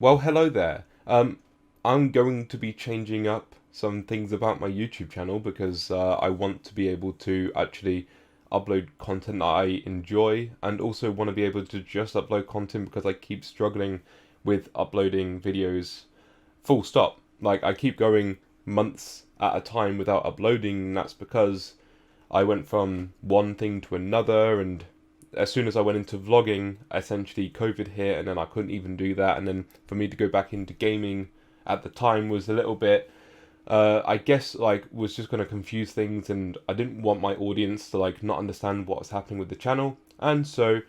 Well, hello there. I'm going to be changing up some things about my YouTube channel because I want to be able to actually upload content that I enjoy and also want to be able to just upload content because I keep struggling with uploading videos full stop. Like, I keep going months at a time without uploading, and that's because I went from one thing to another, and as soon as I went into vlogging, essentially COVID hit, and then I couldn't even do that. And then for me to go back into gaming at the time was a little bit, I guess, like, was just going to confuse things, and I didn't want my audience to like not understand what was happening with the channel, and so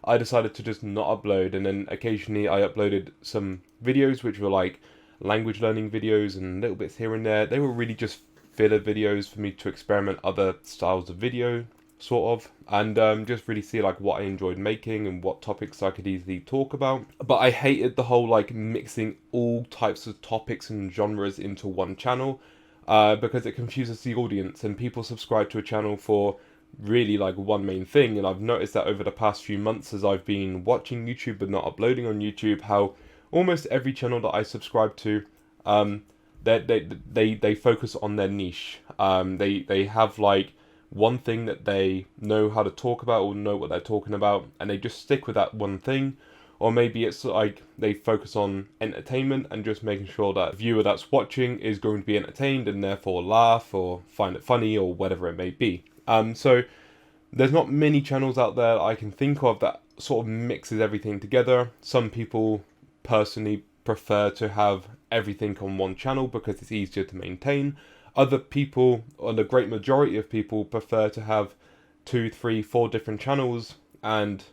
I decided to just not upload. And then occasionally I uploaded some videos which were like language learning videos and little bits here and there. They were really just filler videos for me to experiment other styles of video, sort of, and just really see like what I enjoyed making and what topics I could easily talk about. But I hated the whole like mixing all types of topics and genres into one channel, because it confuses the audience, and people subscribe to a channel for really like one main thing. And I've noticed that over the past few months as I've been watching YouTube but not uploading on YouTube, how almost every channel that I subscribe to, um, they focus on their niche. They have like one thing that they know how to talk about or know what they're talking about, and they just stick with that one thing. Or maybe it's like they focus on entertainment and just making sure that the viewer that's watching is going to be entertained and therefore laugh or find it funny or whatever it may be. So there's not many channels out there that I can think of that sort of mixes everything together. Some people personally prefer to have everything on one channel because it's easier to maintain. Other people, or the great majority of people, prefer to have two, three, four different channels and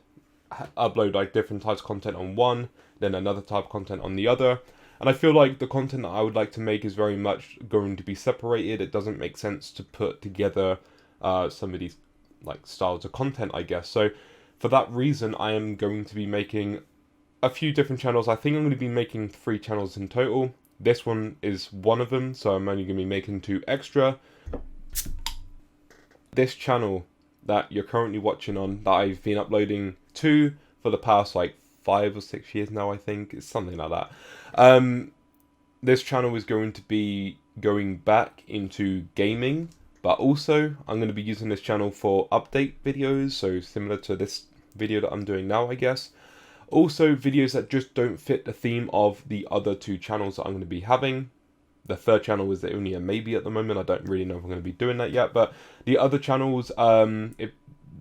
upload like different types of content on one, then another type of content on the other. And I feel like the content that I would like to make is very much going to be separated. It doesn't make sense to put together some of these like styles of content, I guess. So for that reason, I am going to be making a few different channels. I think I'm going to be making 3 channels in total. This one is one of them, so I'm only going to be making 2 extra. This channel that you're currently watching on, that I've been uploading to for the past like 5 or 6 years now, I think. It's something like that. This channel is going to be going back into gaming, but also I'm going to be using this channel for update videos, so similar to this video that I'm doing now, I guess. Also, videos that just don't fit the theme of the other 2 channels that I'm going to be having. The third channel is only a maybe at the moment. I don't really know if I'm going to be doing that yet. But the other channels, if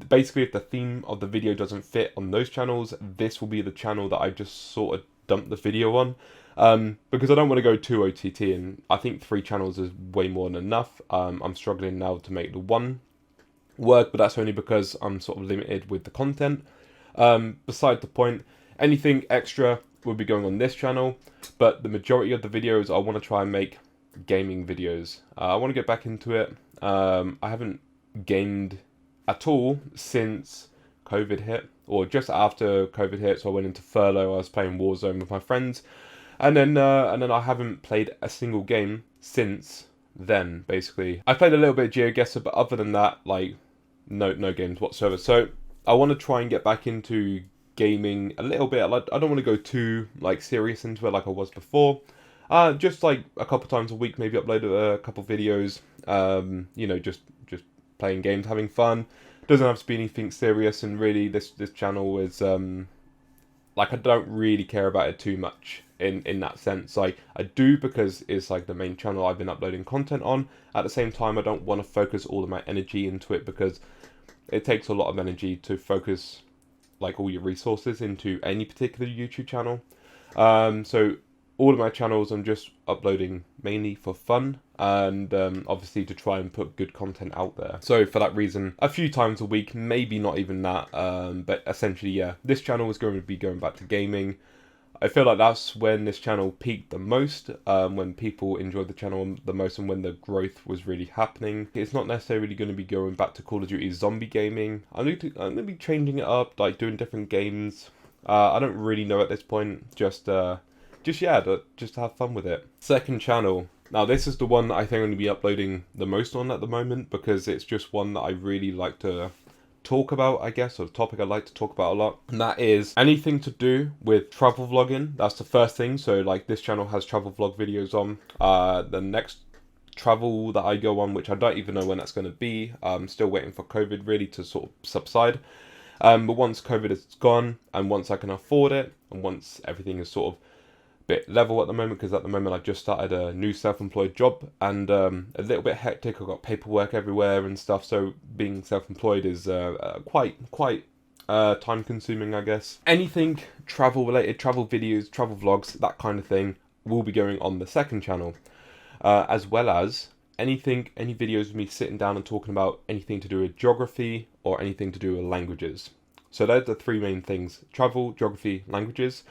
the theme of the video doesn't fit on those channels, this will be the channel that I just sort of dump the video on. Because I don't want to go too OTT, and I think 3 channels is way more than enough. I'm struggling now to make the one work, but that's only because I'm sort of limited with the content. Beside the point, anything extra will be going on this channel, but the majority of the videos I want to try and make gaming videos. I want to get back into it. I haven't gamed at all since COVID hit, or just after COVID hit. So I went into furlough. I was playing Warzone with my friends, and then I haven't played a single game since then. Basically, I played a little bit of GeoGuessr, but other than that, like no games whatsoever. So I want to try and get back into gaming a little bit. Like, I don't want to go too like serious into it like I was before. Just like a couple times a week, maybe upload a couple videos. Just playing games, having fun. Doesn't have to be anything serious. And really, this channel is like, I don't really care about it too much in that sense. Like, I do because it's like the main channel I've been uploading content on. At the same time, I don't want to focus all of my energy into it because it takes a lot of energy to focus like all your resources into any particular YouTube channel. So all of my channels I'm just uploading mainly for fun, and obviously to try and put good content out there. So for that reason, a few times a week, maybe not even that, but essentially, yeah, this channel is going to be going back to gaming. I feel like that's when this channel peaked the most, when people enjoyed the channel the most and when the growth was really happening. It's not necessarily going to be going back to Call of Duty zombie gaming. I'm going to be changing it up, like doing different games. I don't really know at this point, just have fun with it. Second channel. Now this is the one that I think I'm going to be uploading the most on at the moment because it's just one that I really like to talk about, I guess, or the topic I'd like to talk about a lot, and that is anything to do with travel vlogging. That's the first thing. So like this channel has travel vlog videos on. The next travel that I go on, which I don't even know when that's going to be. I'm still waiting for COVID really to sort of subside. But once COVID is gone, and once I can afford it, and once everything is sort of a bit level at the moment, because at the moment I've just started a new self-employed job, and a little bit hectic. I've got paperwork everywhere and stuff, so being self-employed is quite time consuming, I guess. Anything travel related, travel videos, travel vlogs, that kind of thing will be going on the second channel. As well as any videos of me sitting down and talking about anything to do with geography or anything to do with languages. So those are the three main things: travel, geography, languages.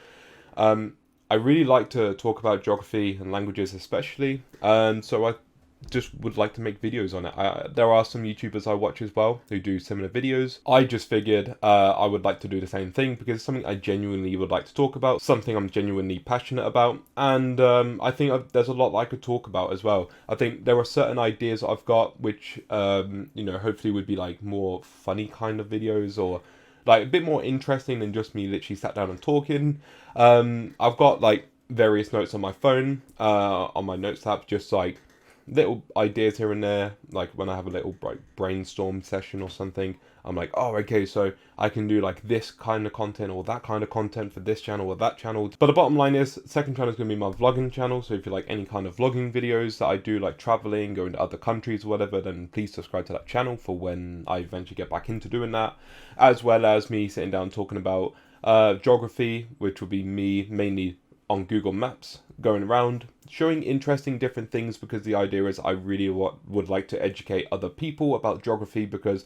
I really like to talk about geography and languages especially, so I just would like to make videos on it. There are some YouTubers I watch as well who do similar videos. I just figured I would like to do the same thing because it's something I genuinely would like to talk about, something I'm genuinely passionate about, and I think there's a lot that I could talk about as well. I think there are certain ideas I've got which, hopefully would be like more funny kind of videos, or like a bit more interesting than just me literally sat down and talking. I've got like various notes on my phone, on my notes app, just like little ideas here and there. Like when I have a little brainstorm session or something, I'm like, oh, okay, so I can do like this kind of content or that kind of content for this channel or that channel. But the bottom line is, second channel is going to be my vlogging channel. So if you like any kind of vlogging videos that I do, like traveling, going to other countries or whatever, then please subscribe to that channel for when I eventually get back into doing that. As well as me sitting down talking about geography, which will be me mainly on Google Maps, going around showing interesting different things, because the idea is I really would like to educate other people about geography, because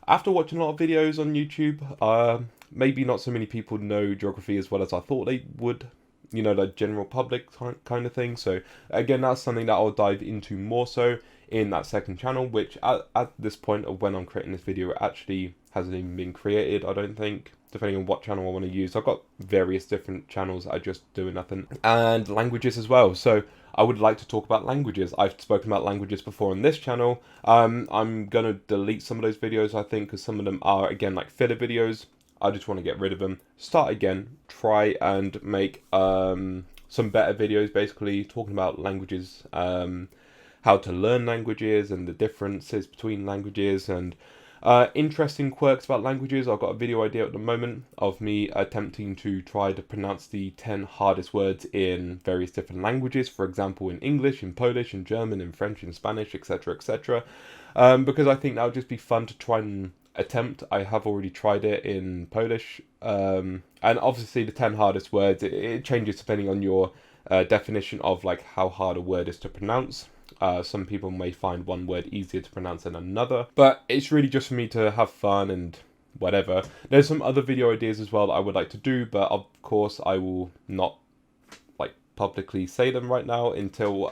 after watching a lot of videos on YouTube, maybe not so many people know geography as well as I thought they would, the general public kind of thing. So again, that's something that I'll dive into more so in that second channel, which at this point of when I'm creating this video, it actually hasn't even been created, I don't think, depending on what channel I want to use. I've got various different channels that are just doing nothing. And languages as well. So I would like to talk about languages. I've spoken about languages before on this channel. I'm going to delete some of those videos, I think, because some of them are, again, like filler videos. I just want to get rid of them. Start again. Try and make some better videos, basically, talking about languages, how to learn languages and the differences between languages, and interesting quirks about languages. I've got a video idea at the moment of me attempting to try to pronounce the 10 hardest words in various different languages. For example, in English, in Polish, in German, in French, in Spanish, etc., etc. Because I think that would just be fun to try and attempt. I have already tried it in Polish. And obviously the 10 hardest words, it changes depending on your definition of like how hard a word is to pronounce. Some people may find one word easier to pronounce than another, but it's really just for me to have fun and whatever. There's some other video ideas as well that I would like to do, but of course I will not like publicly say them right now until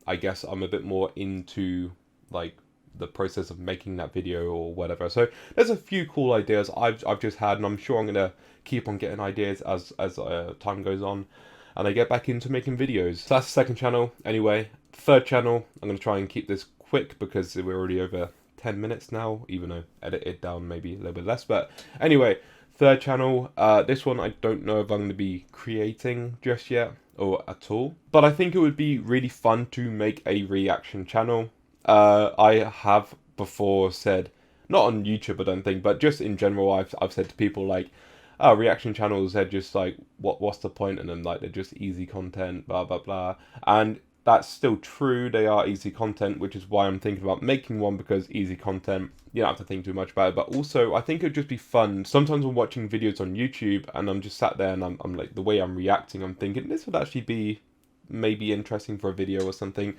I guess I'm a bit more into like the process of making that video or whatever. So there's a few cool ideas I've just had, and I'm sure I'm gonna keep on getting ideas as time goes on and I get back into making videos. So that's the second channel. Anyway, third channel, I'm going to try and keep this quick because we're already over 10 minutes now, even though edited down maybe a little bit less. But anyway, third channel. This one I don't know if I'm going to be creating just yet or at all. But I think it would be really fun to make a reaction channel. I have before said, not on YouTube I don't think, but just in general I've said to people like, oh, reaction channels, they're just like, what's the point in them? Like, they're just easy content, blah, blah, blah. And that's still true. They are easy content, which is why I'm thinking about making one, because easy content, you don't have to think too much about it. But also, I think it'd just be fun. Sometimes I'm watching videos on YouTube and I'm just sat there and I'm like, the way I'm reacting, I'm thinking this would actually be maybe interesting for a video or something.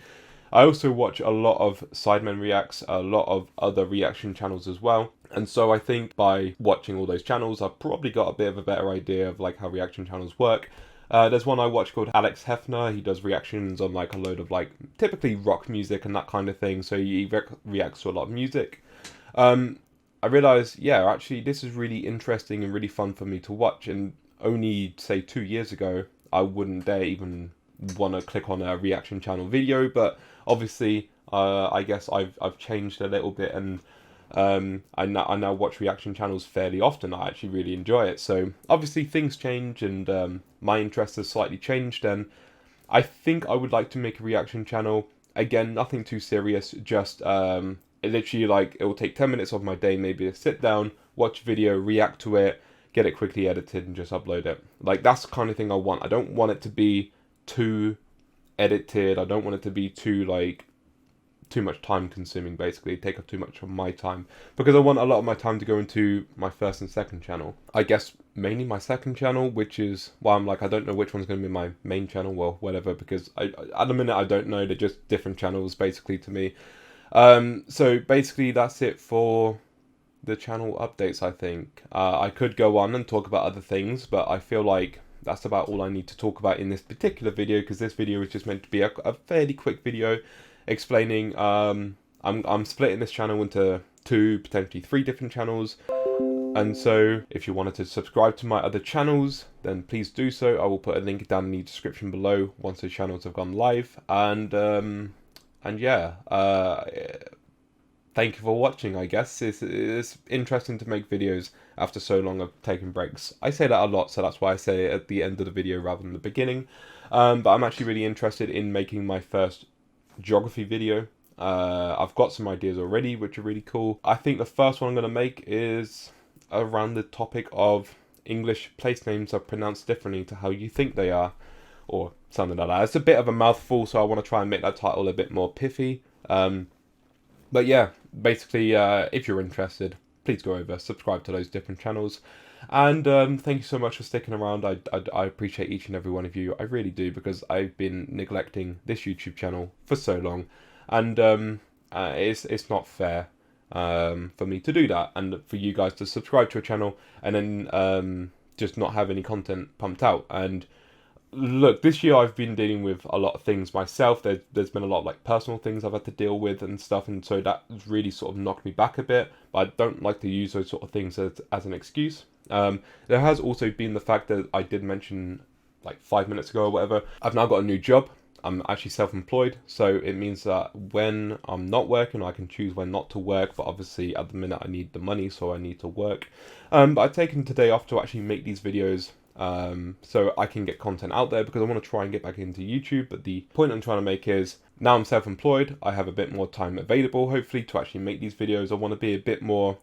I also watch a lot of Sidemen Reacts, a lot of other reaction channels as well. And so I think by watching all those channels, I've probably got a bit of a better idea of like how reaction channels work. There's one I watch called Alex Hefner. He does reactions on like a load of like typically rock music and that kind of thing. So he reacts to a lot of music. I realized, yeah, actually this is really interesting and really fun for me to watch. And only say 2 years ago, I wouldn't dare even want to click on a reaction channel video. But obviously, I guess I've changed a little bit, and I now watch reaction channels fairly often. I actually really enjoy it. So obviously things change, and my interest has slightly changed, and I think I would like to make a reaction channel. Again, nothing too serious, just literally like it will take 10 minutes of my day, maybe to sit down, watch a video, react to it, get it quickly edited and just upload it. Like that's the kind of thing I want. I don't want it to be too edited. I don't want it to be too much time consuming, basically take up too much of my time, because I want a lot of my time to go into my first and second channel. I guess mainly my second channel, which is why I'm like, I don't know which one's going to be my main channel, well, whatever, because at the minute I don't know, they're just different channels basically to me. So basically that's it for the channel updates, I think. I could go on and talk about other things, but I feel like that's about all I need to talk about in this particular video, because this video is just meant to be a fairly quick video explaining. I'm splitting this channel into 2, potentially 3 different channels, and so if you wanted to subscribe to my other channels, then please do so. I will put a link down in the description below once the channels have gone live, and yeah, thank you for watching. I guess it's interesting to make videos after so long of taking breaks. I say that a lot, so that's why I say it at the end of the video rather than the beginning. But I'm actually really interested in making my first geography video. I've got some ideas already which are really cool. I think the first one I'm going to make is around the topic of English place names are pronounced differently to how you think they are, or something like that. It's a bit of a mouthful, so I want to try and make that title a bit more pithy. But yeah, basically, if you're interested, please go over, subscribe to those different channels. And thank you so much for sticking around. I appreciate each and every one of you. I really do, because I've been neglecting this YouTube channel for so long. And it's not fair for me to do that, and for you guys to subscribe to a channel and then just not have any content pumped out. And look, this year I've been dealing with a lot of things myself. There's been a lot of like personal things I've had to deal with and stuff, and so that really sort of knocked me back a bit. But I don't like to use those sort of things as an excuse. There has also been the fact that I did mention like 5 minutes ago or whatever, I've now got a new job. I'm actually self-employed, so it means that when I'm not working, I can choose when not to work, but obviously at the minute I need the money, so I need to work. But I've taken today off to actually make these videos, so I can get content out there, because I want to try and get back into YouTube. But the point I'm trying to make is, now I'm self-employed, I have a bit more time available, hopefully, to actually make these videos. I want to be a bit more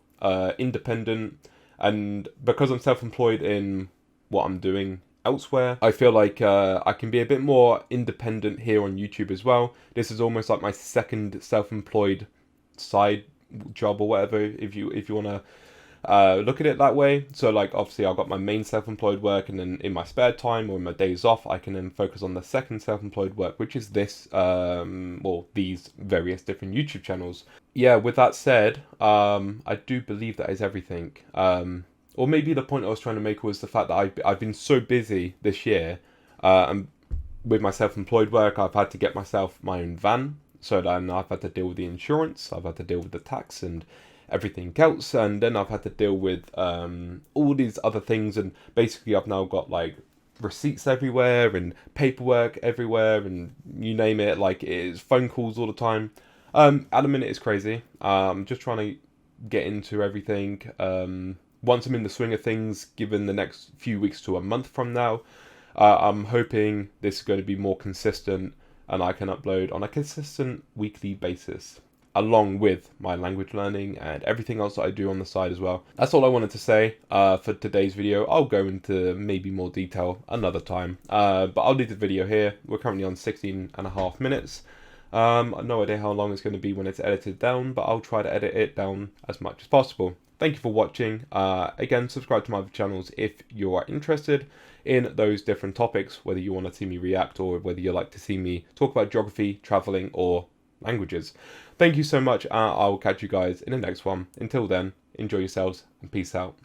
independent, and because I'm self-employed in what I'm doing elsewhere, I feel like I can be a bit more independent here on YouTube as well. This is almost like my second self-employed side job or whatever, if you want to look at it that way. So like, obviously I've got my main self-employed work, and then in my spare time or in my days off, I can then focus on the second self-employed work, which is this or these various different YouTube channels. Yeah, with that said, I do believe that is everything. Or maybe the point I was trying to make was the fact that I've been so busy this year, and with my self-employed work, I've had to get myself my own van, so then I've had to deal with the insurance, I've had to deal with the tax and everything else, and then I've had to deal with all these other things, and basically I've now got like receipts everywhere and paperwork everywhere, and you name it, like it's phone calls all the time. At the minute it's crazy. I'm just trying to get into everything. Once I'm in the swing of things, given the next few weeks to a month from now, I'm hoping this is going to be more consistent, and I can upload on a consistent weekly basis, along with my language learning and everything else that I do on the side as well. That's all I wanted to say for today's video. I'll go into maybe more detail another time, but I'll leave the video here. We're currently on 16.5 minutes. No idea how long it's going to be when it's edited down, but I'll try to edit it down as much as possible. Thank you for watching. Again, subscribe to my other channels if you are interested in those different topics, whether you want to see me react or whether you like to see me talk about geography, traveling, or languages. Thank you so much. I will catch you guys in the next one. Until then, enjoy yourselves and peace out.